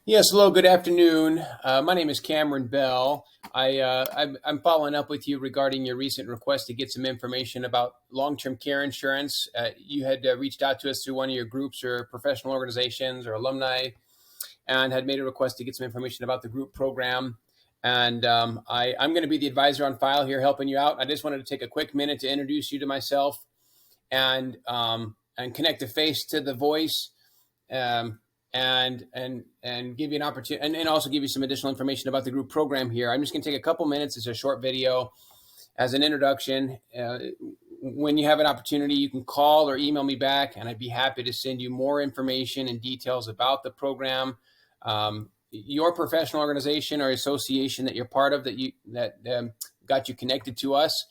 Yes, hello, good afternoon. My name is Cameron Bell. I'm following up with you regarding your recent request to get some information about long-term care insurance. You had reached out to us through one of your groups or professional organizations or alumni and had made a request to get some information about the group program. And I'm going to be the advisor on file here helping you out. I just wanted to take a quick minute to introduce you to myself and connect a face to the voice. Um, and give you an opportunity and also give you some additional information about the group program here. I'm just going to take a couple minutes. It's a short video as an introduction. When you have an opportunity, you can call or email me back, and I'd be happy to send you more information and details about the program. Your professional organization or association that you're part of that got you connected to us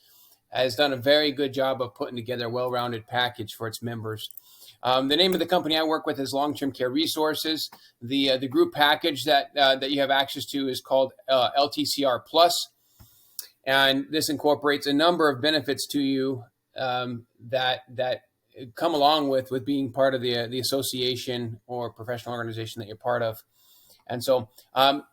has done a very good job of putting together a well-rounded package for its members. The name of the company I work with is Long-Term Care Resources. The group package that you have access to is called LTCRplus, and this incorporates a number of benefits to you that come along with being part of the association or professional organization that you're part of. And so,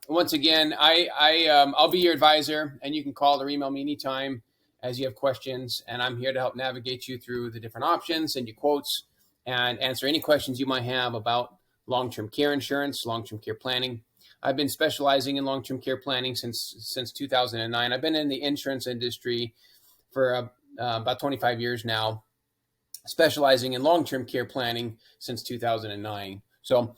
once again, I'll be your advisor, and you can call or email me anytime as you have questions, and I'm here to help navigate you through the different options, send you quotes, and answer any questions you might have about long-term care insurance, long-term care planning. I've been specializing in long-term care planning since 2009. I've been in the insurance industry for about 25 years now, specializing in long-term care planning since 2009. So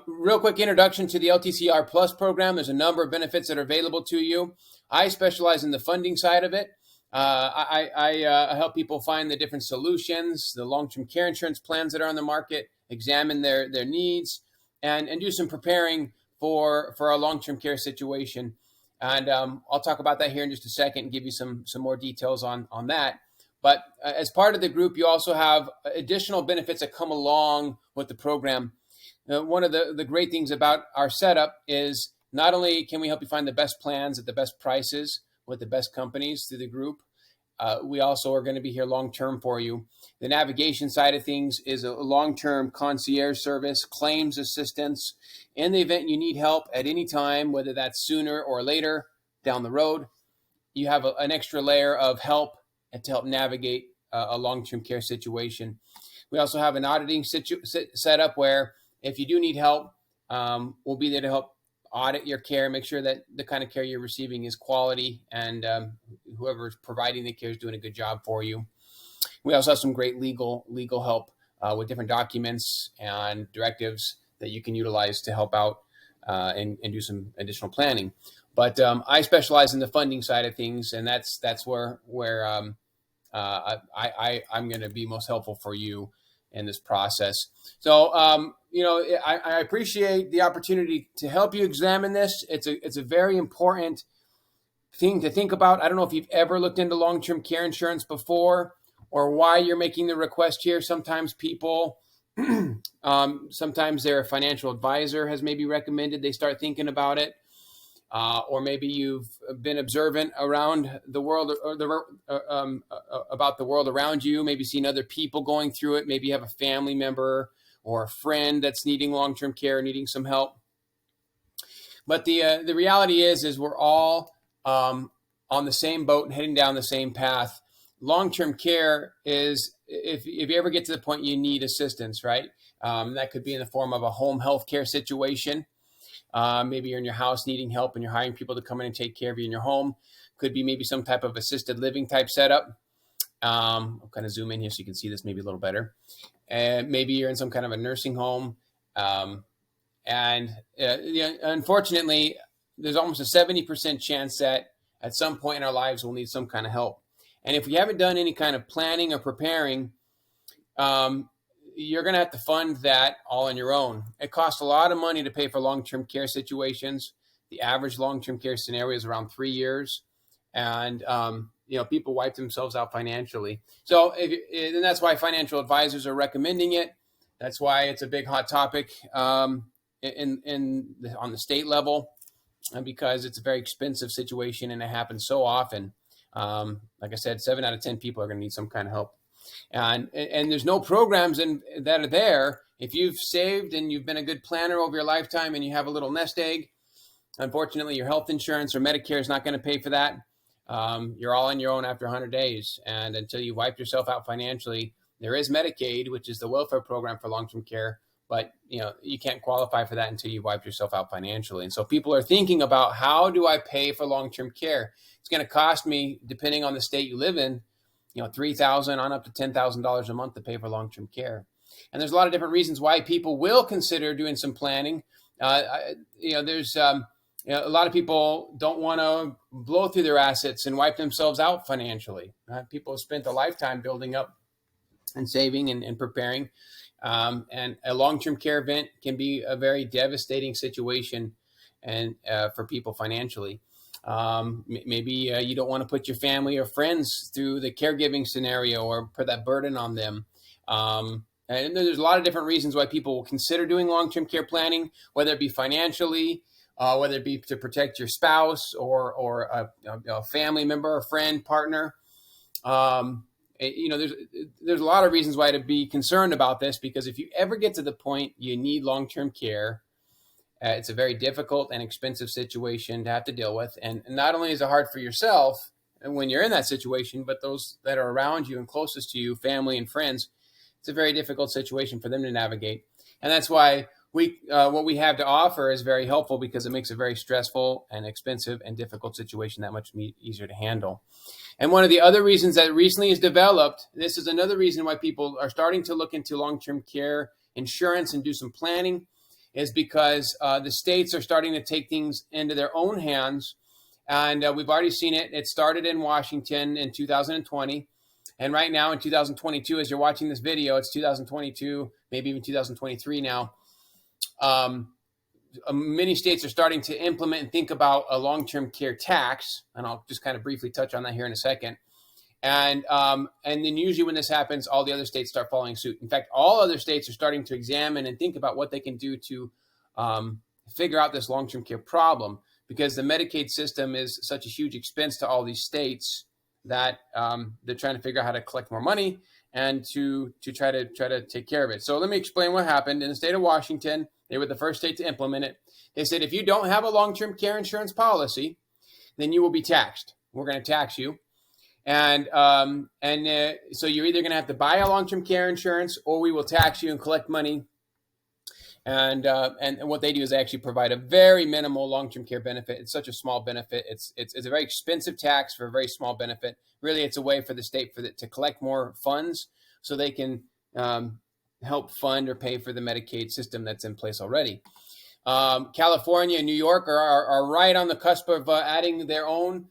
real quick introduction to the LTCR Plus program. There's a number of benefits that are available to you. I specialize in the funding side of it. I help people find the different solutions, the long-term care insurance plans that are on the market, examine their needs, and do some preparing for a long-term care situation. And I'll talk about that here in just a second and give you some more details on that. But as part of the group, you also have additional benefits that come along with the program. One of the great things about our setup is not only can we help you find the best plans at the best prices with the best companies through the group, we also are going to be here long-term for you. The navigation side of things is a long-term concierge service, claims assistance. In the event you need help at any time, whether that's sooner or later down the road, you have an extra layer of help to help navigate a long-term care situation. We also have an auditing setup where if you do need help, we'll be there to help audit your care, make sure that the kind of care you're receiving is quality, and whoever's providing the care is doing a good job for you. We also have some great legal help with different documents and directives that you can utilize to help out and do some additional planning. But I specialize in the funding side of things, and that's where I'm going to be most helpful for you in this process. So, I appreciate the opportunity to help you examine this. It's a very important thing to think about. I don't know if you've ever looked into long-term care insurance before or why you're making the request here. Sometimes people, sometimes their financial advisor has maybe recommended they start thinking about it. Or maybe you've been observant around the world about the world around you, maybe seen other people going through it. Maybe you have a family member or a friend that's needing long-term care, needing some help. But the reality is we're all on the same boat and heading down the same path. Long-term care is, if you ever get to the point you need assistance, right? That could be in the form of a home health care situation. Maybe you're in your house needing help and you're hiring people to come in and take care of you in your home. Could be maybe some type of assisted living type setup. I'll kind of zoom in here so you can see this maybe a little better. Maybe you're in some kind of a nursing home. Unfortunately, there's almost a 70% chance that at some point in our lives we'll need some kind of help. And if we haven't done any kind of planning or preparing, you're going to have to fund that all on your own. It costs a lot of money to pay for long-term care situations. The average long-term care scenario is around 3 years. And, people wipe themselves out financially. So and that's why financial advisors are recommending it. That's why it's a big hot topic on the state level, because it's a very expensive situation and it happens so often. Like I said, 7 out of 10 people are going to need some kind of help. And there's no programs that are there If you've saved and you've been a good planner over your lifetime and you have a little nest egg, unfortunately, your health insurance or Medicare is not going to pay for that. You're all on your own after 100 days. And until you wipe yourself out financially, there is Medicaid, which is the welfare program for long-term care. But you can't qualify for that until you wipe yourself out financially. And so people are thinking about, how do I pay for long-term care? It's going to cost me, depending on the state you live in, $3,000 on up to $10,000 a month to pay for long-term care. And there's a lot of different reasons why people will consider doing some planning. There's a lot of people don't want to blow through their assets and wipe themselves out financially. People have spent a lifetime building up and saving and preparing. And a long-term care event can be a very devastating situation and for people financially. Maybe you don't want to put your family or friends through the caregiving scenario or put that burden on them. And there's a lot of different reasons why people will consider doing long-term care planning, whether it be financially, whether it be to protect your spouse or a family member, a friend, partner. There's a lot of reasons why to be concerned about this, because if you ever get to the point you need long-term care, it's a very difficult and expensive situation to have to deal with. And not only is it hard for yourself when you're in that situation, but those that are around you and closest to you, family and friends, it's a very difficult situation for them to navigate. And that's why what we have to offer is very helpful, because it makes a very stressful and expensive and difficult situation that much easier to handle. And one of the other reasons that recently is developed, this is another reason why people are starting to look into long-term care insurance and do some planning, is because the states are starting to take things into their own hands. And we've already seen it. It started in Washington in 2020. And right now in 2022, as you're watching this video, it's 2022, maybe even 2023 now. Many states are starting to implement and think about a long-term care tax, and I'll just kind of briefly touch on that here in a second. And then usually when this happens, all the other states start following suit. In fact, all other states are starting to examine and think about what they can do to figure out this long-term care problem, because the Medicaid system is such a huge expense to all these states that they're trying to figure out how to collect more money and to try to take care of it. So let me explain what happened in the state of Washington. They were the first state to implement it. They said, if you don't have a long-term care insurance policy, then you will be taxed. We're going to tax you. And so you're either going to have to buy a long-term care insurance, or we will tax you and collect money. And what they do is they actually provide a very minimal long-term care benefit. It's such a small benefit. It's a very expensive tax for a very small benefit. Really, it's a way for the state to collect more funds so they can help fund or pay for the Medicaid system that's in place already. California and New York are right on the cusp of adding their own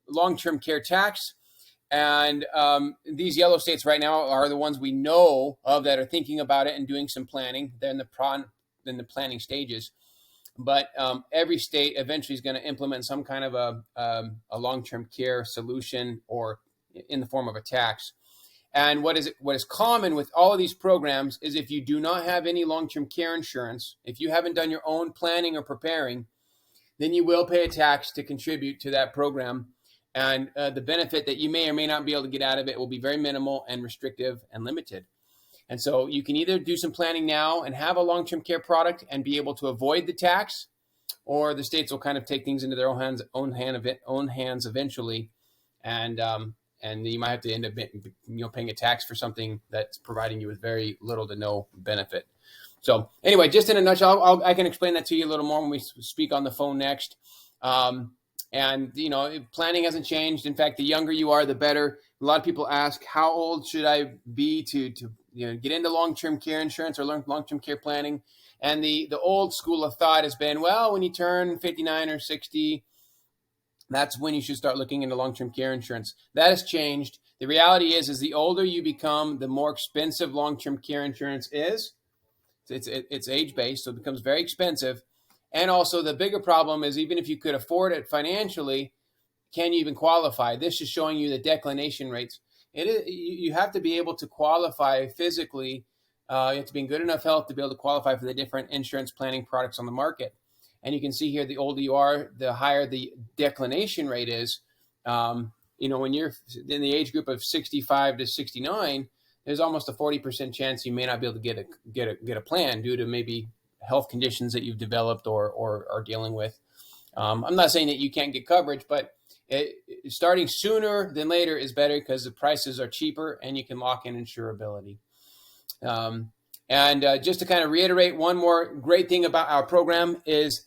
long-term care tax. And these yellow states right now are the ones we know of that are thinking about it and doing some planning. They're in the planning stages. But every state eventually is going to implement some kind of a long-term care solution, or in the form of a tax. And what is common with all of these programs is, if you do not have any long-term care insurance, if you haven't done your own planning or preparing, then you will pay a tax to contribute to that program. And the benefit that you may or may not be able to get out of it will be very minimal and restrictive and limited. And so you can either do some planning now and have a long-term care product and be able to avoid the tax, or the states will kind of take things into their own hands eventually, and you might have to end up paying a tax for something that's providing you with very little to no benefit. So anyway, just in a nutshell, I can explain that to you a little more when we speak on the phone next. And planning hasn't changed. In fact, the younger you are, the better. A lot of people ask, how old should I be to get into long-term care insurance or learn long-term care planning? And the old school of thought has been, well, when you turn 59 or 60, that's when you should start looking into long-term care insurance. That has changed. The reality is the older you become, the more expensive long-term care insurance is. It's age-based, so it becomes very expensive. And also the bigger problem is, even if you could afford it financially, can you even qualify? This is showing you the declination rates. You have to be able to qualify physically. You have to be in good enough health to be able to qualify for the different insurance planning products on the market. And you can see here, the older you are, the higher the declination rate is. When you're in the age group of 65 to 69, there's almost a 40% chance you may not be able to get a plan due to maybe health conditions that you've developed or are dealing with. I'm not saying that you can't get coverage, but starting sooner than later is better because the prices are cheaper and you can lock in insurability. Just to kind of reiterate, one more great thing about our program is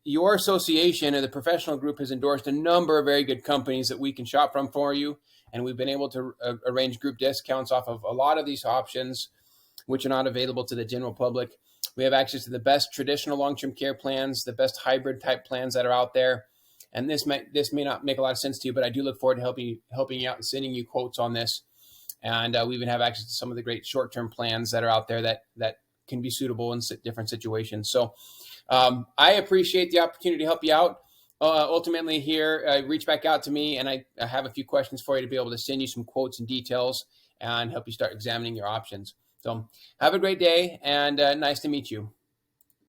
your association or the professional group has endorsed a number of very good companies that we can shop from for you. And we've been able to arrange group discounts off of a lot of these options, which are not available to the general public. We have access to the best traditional long-term care plans, the best hybrid type plans that are out there. And this may not make a lot of sense to you, but I do look forward to helping you out and sending you quotes on this. And we even have access to some of the great short-term plans that are out there that can be suitable in different situations. So I appreciate the opportunity to help you out. Ultimately here, reach back out to me, and I have a few questions for you to be able to send you some quotes and details and help you start examining your options. So have a great day, and nice to meet you.